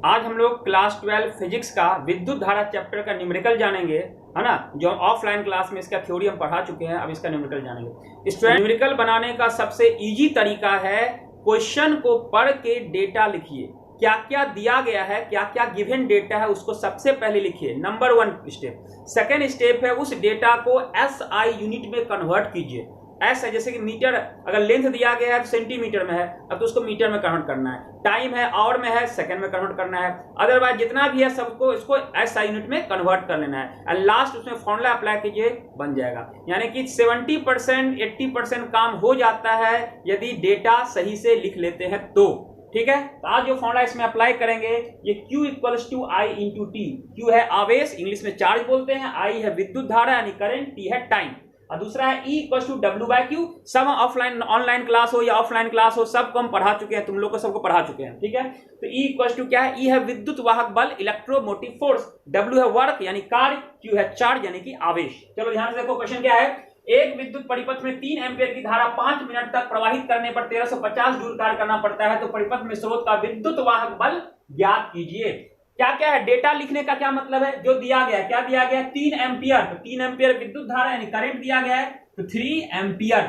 आज हम लोग क्लास 12 फिजिक्स का विद्युत धारा चैप्टर का न्यूमेरिकल जानेंगे, है ना। जो ऑफलाइन क्लास में इसका थ्योरी हम पढ़ा चुके हैं, अब इसका न्यूमेरिकल जानेंगे। स्टूडेंट, न्यूमेरिकल बनाने का सबसे इजी तरीका है क्वेश्चन को पढ़ के डेटा लिखिए। क्या क्या दिया गया है, क्या क्या गिवन डेटा है, उसको सबसे पहले लिखिए। Number 1 step. सेकेंड स्टेप है उस डेटा को एसआई यूनिट में कन्वर्ट कीजिए। एस है जैसे कि मीटर, अगर लेंथ दिया गया है तो सेंटीमीटर में है, अब तो उसको मीटर में कन्वर्ट करना है। टाइम है आवर में है, सेकंड में कन्वर्ट करना है। अदरवाइज जितना भी है सबको इसको एसआई यूनिट में कन्वर्ट कर लेना है। एंड लास्ट उसमें फॉर्मूला अप्लाई कीजिए, बन जाएगा। यानी कि 70% 80% काम हो जाता है यदि डेटा सही से लिख लेते हैं तो। ठीक है, तो आज जो फॉर्मूला इसमें अप्लाई करेंगे ये Q equals to I into T. Q है आवेश, इंग्लिश में चार्ज बोलते हैं, I है विद्युत धारा यानी करंट, T है टाइम, और दूसरा है E equals to W by Q। सब ऑफलाइन ऑनलाइन क्लास हो या ऑफलाइन क्लास हो, सबको हम पढ़ा चुके हैं, तुम लोग को सबको पढ़ा चुके हैं। ठीक है, तो E इक्वल्स टू क्या है? E है विद्युत वाहक बल, इलेक्ट्रोमोटिव फोर्स, W है वर्क यानी कार्य, Q है चार्ज यानी कि आवेश। चलो ध्यान से देखो, क्वेश्चन क्या है। एक विद्युत परिपथ में 3 एम्पीयर की धारा 5 मिनट तक प्रवाहित करने पर 1350 जूल कार्य करना पड़ता है, तो परिपथ में स्रोत का विद्युत वाहक बल ज्ञात कीजिए। क्या क्या है? डेटा लिखने का क्या मतलब है? जो दिया गया, क्या दिया गया? 3 एम्पीयर, तो 3 एम्पीयर विद्युत धारा यानी करंट दिया गया है, तो 3 एम्पीयर।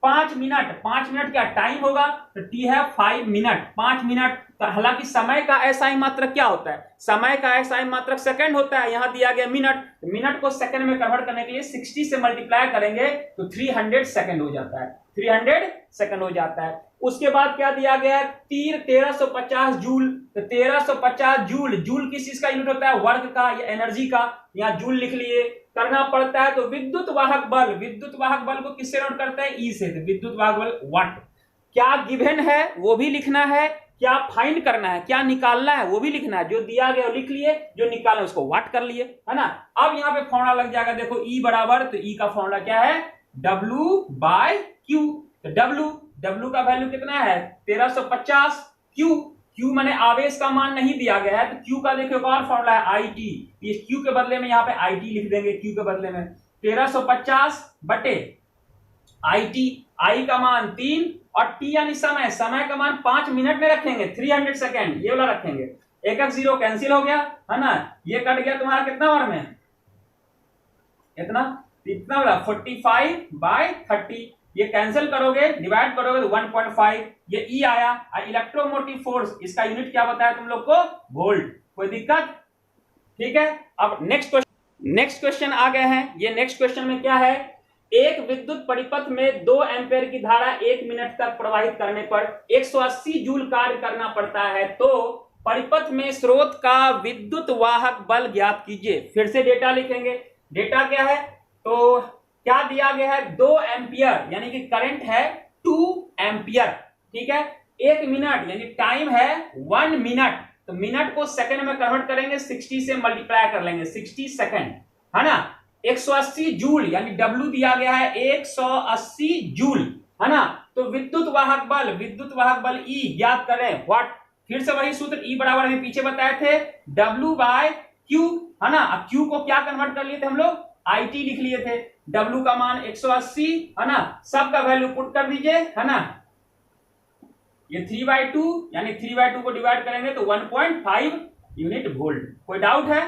5 मिनट क्या टाइम होगा? तो टी है 5 मिनट, 5 मिनट। हालांकि समय का एसआई मात्रक क्या होता है? समय का एसआई मात्रक सेकंड होता है, यहां दिया गया मिनट, तो मिनट को सेकंड में कन्वर्ट करने के लिए 60 से मल्टीप्लाई करेंगे तो 300 सेकंड हो जाता है, 300 सेकंड हो जाता है। उसके बाद क्या दिया गया है? 1350 जूल, तो 1350 जूल, जूल किस चीज का यूनिट होता है? वर्क का या एनर्जी का, यहां जूल लिख लिए। करना पड़ता है तो विद्युत वाहक बल, विद्युत वाहक बल को किससे नोट करते हैं? ई से, तो विद्युत वाहक बल वाट। क्या गिवन है वो भी लिखना है, क्या फाइंड करना है, क्या निकालना है वो भी लिखना है। जो दिया गया वो लिख लिए, जो निकालना है उसको वाट कर लिए, है ना। अब यहां पे फॉर्मूला लग जाएगा, देखो E बराबर, तो E का फॉर्मूला क्या है? W by Q। तो W का वैल्यू कितना है? 1350। Q माने आवेश का मान नहीं दिया गया है, तो Q का देखो एक और फॉर्मूला है IT। इस Q के बदले में यहाँ पे IT लिख देंगे, Q के बदले में 1350 बटे IT, I का मान 3 और T यानी समय, समय का मान 5 मिनट में रखेंगे, 300 सेकेंड, ये वाला रखेंगे। एक 0 कैंसिल हो गया, है ना। ये कट गया तुम्हारा कितना बार में? इतना वाला 45/30। ये कैंसिल करोगे, डिवाइड करोगे तो 1.5। ये E आया। इलेक्ट्रोमोटिव फोर्स, इसका यूनिट क्या बताया तुम लोग को? वोल्ट। कोई दिक्कत? ठीक है, अब नेक्स्ट क्वेश्चन आ गए हैं। ये नेक्स्ट क्वेश्चन में क्या है? एक विद्युत परिपथ में 2 एम्पीयर की धारा 1 मिनट तक प्रवाहित करने पर 180 जूल कार्य करना पड़ता है, तो परिपथ में स्रोत का विद्युत वाहक बल ज्ञात कीजिए। फिर से डेटा लिखेंगे। डेटा क्या है? तो क्या दिया गया है? 2 एम्पीयर यानी कि करंट है 2 एम्पीयर। ठीक है, 1 मिनट यानी टाइम है 1 मिनट, तो मिनट को सेकंड में कन्वर्ट करेंगे, 60 से मल्टीप्लाई कर लेंगे, 60 सेकंड, है ना। 180 जूल यानी W दिया गया है 180 जूल, है ना। तो विद्युत वाहक बल E ज्ञात करें। व्हाट? फिर से वही सूत्र, E बराबर में पीछे बताए थे W बाय Q, है ना। अब Q को क्या कन्वर्ट कर लिए थे हम लोग? IT लिख लिए थे। W का मान 180, है ना। सबका वैल्यू पुट कर दीजिए, है ना। ये 3/2 यानी 3/2 को डिवाइड करेंगे तो 1.5 यूनिट वोल्ट। कोई डाउट है?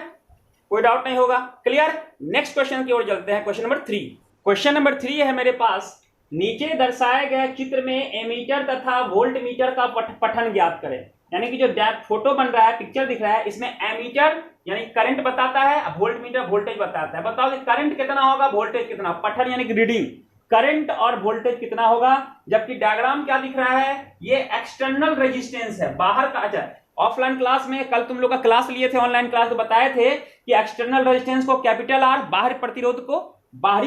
कोई डाउट नहीं होगा, क्लियर। नेक्स्ट क्वेश्चन की ओर चलते हैं। Question number 3। क्वेश्चन नंबर 3 है मेरे पास। नीचे दर्शाए गए चित्र में एमीटर तथा वोल्ट मीटर का पठन ज्ञात करें। यानी कि जो फोटो बन रहा है, पिक्चर दिख रहा है, इसमें एमीटर यानी करंट बताता है, वोल्ट मीटर वोल्टेज बताता है। बताओ कि करंट कितना होगा, वोल्टेज कितना? पठन यानी कि रीडिंग, करंट और वोल्टेज कितना होगा। जबकि डायग्राम क्या दिख रहा है? ये एक्सटर्नल रेजिस्टेंस है, बाहर का। अच्छा, ऑफलाइन क्लास में कल तुम लोग का क्लास लिए थे, ऑनलाइन क्लास तो बताए थे कि एक्सटर्नल रेजिस्टेंस को कैपिटल R, बाहरी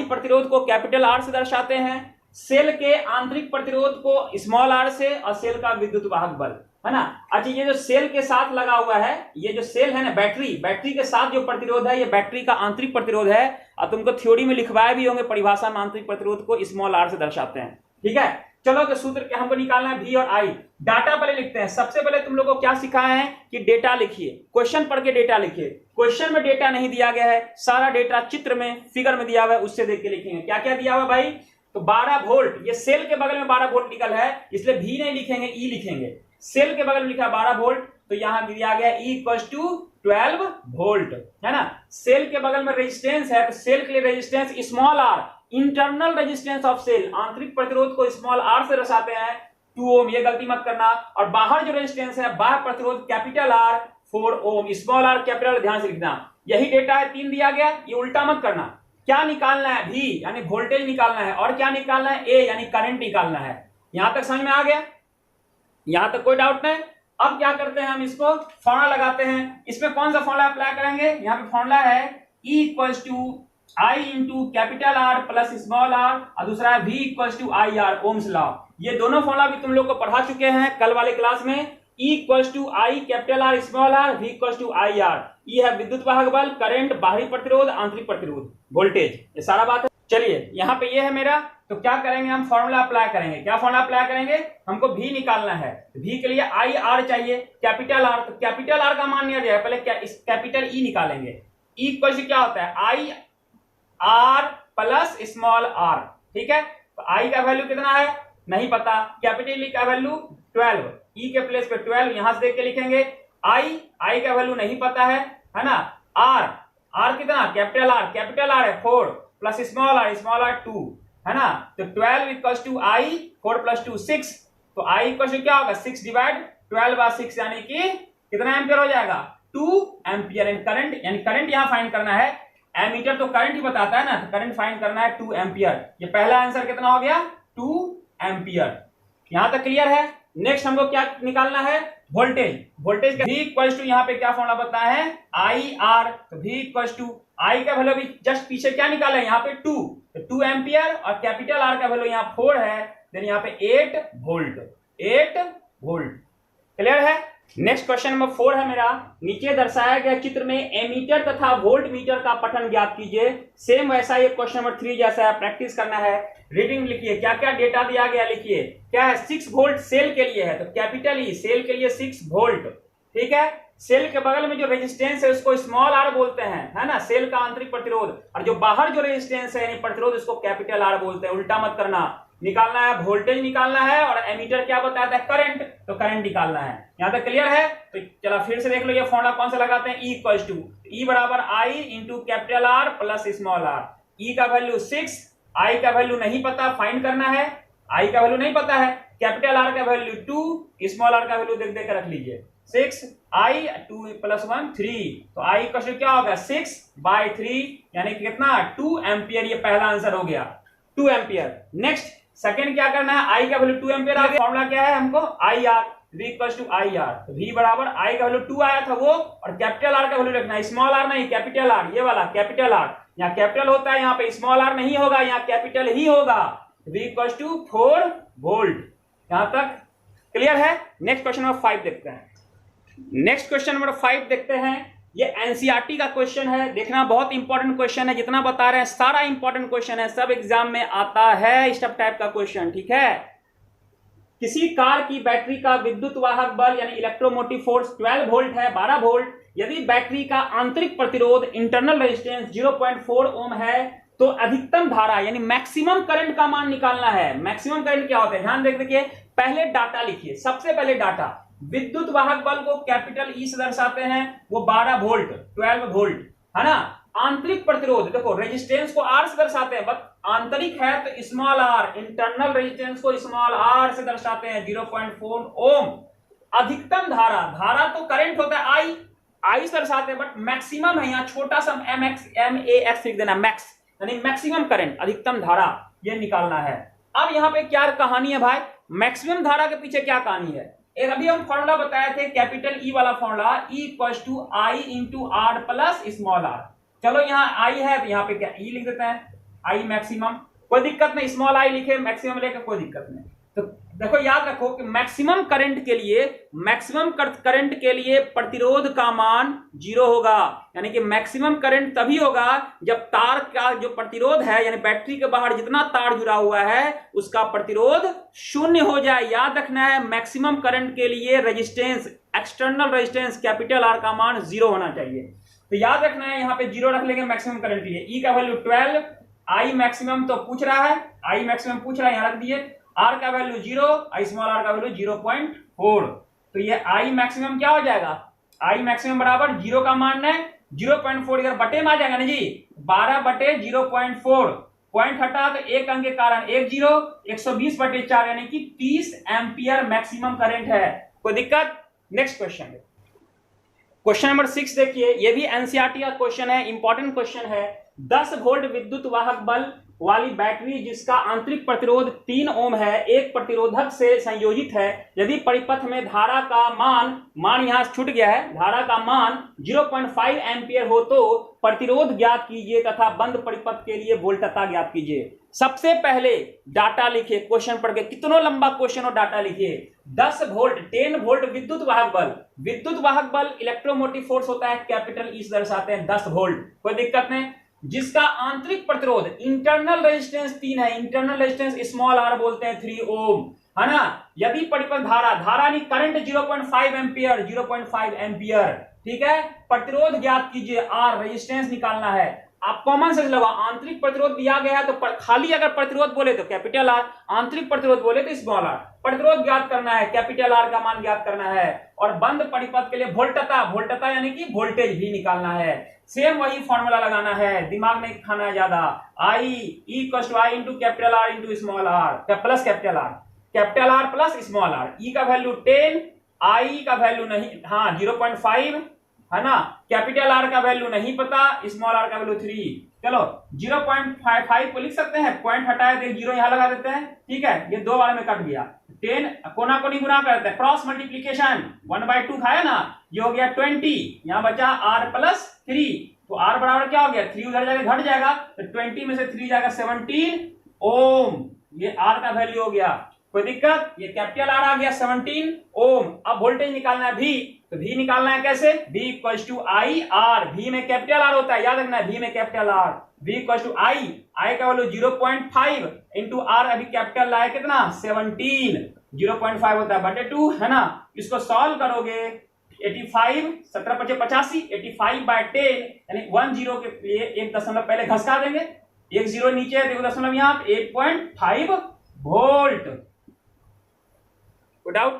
प्रतिरोध को कैपिटल R से दर्शाते हैं, सेल के आंतरिक प्रतिरोध को स्मॉल r से, और सेल का विद्युत वाहक बल, है ना। अच्छा, ये जो सेल के साथ लगा हुआ है, ये जो सेल है ना, बैटरी के साथ जो प्रतिरोध है, ये बैटरी का आंतरिक प्रतिरोध है, और तुमको थ्योरी में लिखवाए भी होंगे परिभाषा में, आंतरिक प्रतिरोध को स्मॉल r से दर्शाते हैं। ठीक है, चलो तो सूत्र क्या हमको निकालना है? V और I। डाटा पहले लिखते हैं। सबसे पहले तुम लोगों को क्या सिखाया है कि डेटा लिखिए, क्वेश्चन पढ़ के डेटा लिखिए। क्वेश्चन में डेटा नहीं दिया गया है, सारा डेटा चित्र में, फिगर में दिया हुआ है, उससे देख के लिखेंगे। क्या क्या दिया हुआ भाई? तो 12 वोल्ट, ये सेल के बगल में 12 वोल्ट निकल है, इसलिए V नहीं लिखेंगे, E लिखेंगे। सेल के बगल में लिखा 12 वोल्ट। तो यहां दिया गया E इक्वल्स टू 12 वोल्ट, है ना। सेल के बगल में रेजिस्टेंस है, तो सेल के लिए resistance small r, internal resistance of cell, आंतरिक प्रतिरोध को स्मॉल r से दर्शाते हैं 2 ओम, ये गलती मत करना। और बाहर जो रेजिस्टेंस है, बाहर प्रतिरोध कैपिटल R 4 ओम, स्मॉल r कैपिटल, ध्यान से लिखना। यही डेटा है, 3 दिया गया, ये उल्टा मत करना। क्या निकालना है? V यानी वोल्टेज निकालना है, और क्या निकालना है? A यानी करंट निकालना है। यहां तक समझ में आ गया? यहां तक कोई डाउट नहीं? अब क्या करते हैं, हम इसको फॉर्मूला लगाते हैं। इसमें कौन सा फॉर्मूला अप्लाई करेंगे? यहाँ पे फॉर्मूला है E equals to I into capital R plus small r, और दूसरा है V equals to I R, Ohm's law. ये दोनों फॉर्मूला भी तुम लोग को पढ़ा चुके हैं कल वाले क्लास में। E equals to I capital R small r, V equals to I R. ये है विद्युत वाहक बल, करंट, बाहरी प्रतिरोध, आंतरिक प्रतिरोध, वोल्टेज, ये सारा बात है। चलिए यहाँ पे ये है मेरा, तो क्या करेंगे, हम फॉर्मूला अप्लाई करेंगे। क्या फॉर्मूला अप्लाई करेंगे? हमको V निकालना है। V के लिए आई आर चाहिए, कैपिटल R, तो कैपिटल R का मान नहीं दिया है, पहले क्या इस कैपिटल E निकालेंगे। E इक्वल क्या होता है? I R plus small r, ठीक है। तो I का वैल्यू कितना है नहीं पता, कैपिटल E का वैल्यू 12, E के प्लेस पे 12 यहां से देख के लिखेंगे। I का वैल्यू नहीं पता है ना। R कितना? कैपिटल R है 4 प्लस स्मॉल r 2, है ना। तो 12 इक्वल्स टू I, 4 प्लस 2 6, तो I इक्वल्स टू क्या होगा? 6 डिवाइड 12 बाय 6, यानी कि कितना एम्पियर हो जाएगा? 2 एम्पियर। करंट, यानी करंट यहां फाइंड करना है। एमीटर तो करंट ही बताता है ना, तो करंट फाइंड करना है 2 एम्पियर। ये पहला आंसर कितना हो गया? 2 एम्पियर। यहां तक क्लियर है? नेक्स्ट हमको क्या निकालना है? वोल्टेज। वोल्टेज का V इक्वल्स टू, यहाँ पे क्या फॉर्मूला बताया है? आई आर, तो V इक्वल्स टू I का वैल्यू भी जस्ट पीछे क्या निकाला है? यहाँ पे 2, तो 2 एम्पियर, और कैपिटल R का वैल्यू यहाँ 4 है, देन यहाँ पे 8 वोल्ट। क्लियर है? नेक्स्ट क्वेश्चन नंबर 4 है मेरा। नीचे दर्शाया गया चित्र में एमीटर तथा वोल्ट मीटर का पठन ज्ञात कीजिए। सेम वैसा ये क्वेश्चन नंबर 3 जैसा है, प्रैक्टिस करना है। रीडिंग लिखिए, क्या क्या डेटा दिया गया लिखिए। क्या है? 6 वोल्ट सेल के लिए है, तो कैपिटल E सेल के लिए 6 वोल्ट, ठीक है। सेल के बगल में जो रेजिस्टेंस है उसको स्मॉल r बोलते हैं, है ना, सेल का आंतरिक प्रतिरोध। और जो बाहर जो रेजिस्टेंस है यानी प्रतिरोध, उसको कैपिटल R बोलते हैं। उल्टा मत करना। निकालना है वोल्टेज निकालना है, और एमीटर क्या बताता है? करंट, तो करंट निकालना है। यहां तक क्लियर है? तो चलो फिर से देख लो, ये फॉर्मूला कौन सा लगाते हैं? E इक्वल्स टू E बराबर I into capital R plus small r। E का वैल्यू 6, I का वैल्यू नहीं पता, फाइंड करना है। I का वैल्यू नहीं पता है, कैपिटल R का वैल्यू 2, स्मॉल r का वैल्यू देख देकर रख लीजिए। 6 I 2 प्लस 1 3, तो I का क्या होगा? 6 बाय 3, यानी कि कितना? 2 एम्पियर। ये पहला आंसर हो गया, 2 एम्पियर। नेक्स्ट सेकंड क्या करना है? I का वैल्यू 2 एम्पियर आ गया। फॉर्मूला क्या है हमको? I R, V equals to I R. V बराबर I का वैल्यू 2 आया था वो, और कैपिटल R का वैल्यू लिखना है, स्मॉल r नहीं, कैपिटल R, ये वाला कैपिटल R। यहाँ कैपिटल होता है, यहाँ पे स्मॉल r नहीं होगा, यहाँ कैपिटल ही होगा। V equals to 4 volt. यहां तक क्लियर है? नेक्स्ट क्वेश्चन नंबर 5 देखते हैं। नेक्स्ट क्वेश्चन नंबर 5 देखते हैं। ये एनसीईआरटी का क्वेश्चन है, देखना बहुत इंपॉर्टेंट क्वेश्चन है। जितना बता रहे हैं सारा इंपॉर्टेंट क्वेश्चन है, सब एग्जाम में आता है इस टाइप का क्वेश्चन, ठीक है। किसी कार की बैटरी का विद्युत वाहक बल यानी इलेक्ट्रोमोटिव फोर्स 12 वोल्ट है, 12 वोल्ट। यदि बैटरी का आंतरिक प्रतिरोध इंटरनल रेजिस्टेंस 0.4 ओम है, तो अधिकतम धारा यानी मैक्सिमम करंट का मान निकालना है। मैक्सिमम करंट क्या होता है? ध्यान देख देखिए, पहले डाटा लिखिए। सबसे पहले डाटा, विद्युत वाहक बल को कैपिटल E से दर्शाते हैं, वो 12 वोल्ट, 12 वोल्ट, है ना। आंतरिक प्रतिरोध देखो, रेजिस्टेंस को R से दर्शाते हैं, बट आंतरिक है तो स्मॉल r, इंटरनल रेजिस्टेंस को स्मॉल r से दर्शाते हैं, 0.4 ओम। अधिकतम धारा, धारा तो करंट होता है I से दर्शाते हैं, बट मैक्सिमम है, यहाँ छोटा सा max लिख देना, मैक्स यानी मैक्सिमम करंट, अधिकतम धारा, ये निकालना है। अब यहाँ पे क्या कहानी है भाई? मैक्सिमम धारा के पीछे क्या कहानी है? एक अभी हम फॉर्मूला बताए थे, कैपिटल E वाला formula, E equals to I into R plus small r। चलो यहाँ I है, तो यहाँ पे क्या E लिख देते हैं, I मैक्सिमम, कोई दिक्कत नहीं, स्मॉल I लिखे, मैक्सिमम लेकर कोई दिक्कत नहीं। तो देखो याद रखो कि मैक्सिमम करंट के लिए प्रतिरोध का मान 0 होगा, यानी कि मैक्सिमम करंट तभी होगा जब तार का जो प्रतिरोध है यानी बैटरी के बाहर जितना तार जुड़ा हुआ है उसका प्रतिरोध 0 हो जाए। याद रखना है, मैक्सिमम करंट के लिए resistance, external resistance capital R का मान 0 होना चाहिए। तो याद रखना है, यहाँ पे 0 रख लेंगे मैक्सिमम करंट के लिए। E का वैल्यू 12, I मैक्सिमम तो पूछ रहा है, I मैक्सिमम पूछ रहा है, यहाँ रख दिए। R का वैल्यू 0, स्मॉल r का वैल्यू 0.4। तो ये आई मैक्सिमम क्या हो जाएगा, आई मैक्सिमम बराबर 0 का मान है 0.4, इधर बटे में आ जाएगा ना जी, 12/0.4, पॉइंट हटा तो एक अंक के कारण 1 0, 120/4 यानी कि 30 एम्पियर मैक्सिमम करंट है। कोई दिक्कत? नेक्स्ट क्वेश्चन, क्वेश्चन नंबर 6 देखिए, ये भी एनसीईआरटी का क्वेश्चन है, इंपॉर्टेंट क्वेश्चन है। 10 वोल्ट विद्युत वाहक बल वाली बैटरी जिसका आंतरिक प्रतिरोध 3 ओम है, एक प्रतिरोधक से संयोजित है। यदि परिपथ में धारा का मान यहां छूट गया है, धारा का मान 0.5 एम्पियर हो तो प्रतिरोध ज्ञात कीजिए तथा बंद परिपथ के लिए वोल्टता ज्ञात कीजिए। सबसे पहले डाटा लिखिए, क्वेश्चन पढ़ के, कितना लंबा क्वेश्चन हो, डाटा लिखिए। 10 वोल्ट 10 वोल्ट विद्युत वाहक बल इलेक्ट्रोमोटिव फोर्स होता है, कैपिटल ई से दर्शाते हैं 10 वोल्ट, कोई दिक्कत नहीं। जिसका आंतरिक प्रतिरोध इंटरनल रेजिस्टेंस 3 है, इंटरनल रेजिस्टेंस स्मॉल आर बोलते हैं 3 ओम, है ना। यदि परिपथ धारा नहीं करंट 0.5 एम्पियर, 0.5 एम्पियर, ठीक है। प्रतिरोध ज्ञात कीजिए, आर रेजिस्टेंस निकालना है। आप कॉमन सेंस लगा, आंतरिक प्रतिरोध दिया गया है तो खाली अगर प्रतिरोध बोले तो कैपिटल आर, आंतरिक प्रतिरोध बोले तो स्मॉल आर। प्रतिरोध ज्ञात करना है, कैपिटल आर का मान ज्ञात करना है, और बंद परिपथ के लिए वोल्टता यानी कि वोल्टेज भी निकालना है। सेम वही फॉर्मूला लगाना है, दिमाग नहीं खाना है ज्यादा। I into capital R into small R plus capital R plus small R. E का वैल्यू 10, आई का वैल्यू नहीं, हाँ 0.5 है ना, कैपिटल आर का वैल्यू नहीं पता, स्मॉल आर का वैल्यू 3। चलो 0.55 को लिख सकते हैं, पॉइंट हटाए तो 0 यहां लगा देते हैं, ठीक है। ये 2 बार में कट गया, 10 कोना कोनी गुना करते हैं, क्रॉस मल्टीप्लीकेशन 1/2 खाया ना, ये हो गया 20, यहां बचा r प्लस 3, तो r बराबर क्या हो गया, 3 उधर जाकर घट जाएगा तो 20 में से 3 जाएगा 17 ओम, ये r का वैल्यू हो गया। कोई दिक्कत? ये कैपिटल आर आ गया 17 ओम। अब वोल्टेज निकालना है भी, तो भी निकालना है कैसे, V equal to I R, भी में कैपिटल आर होता है, याद रखना है, भी में capital R, V equal to I का वैल्यू 0.5 इंटू आर, अभी कैपिटल आया कितना 17, 0.5 होता है बटे 2, है ना। इसको सॉल्व करोगे 85, 17×5 = 85/10 यानी 1 0 के लिए 1 दशमलव पहले घसका देंगे, 1 0 नीचे 1 दशमलव यहाँ 8.5 वोल्ट। डाउट?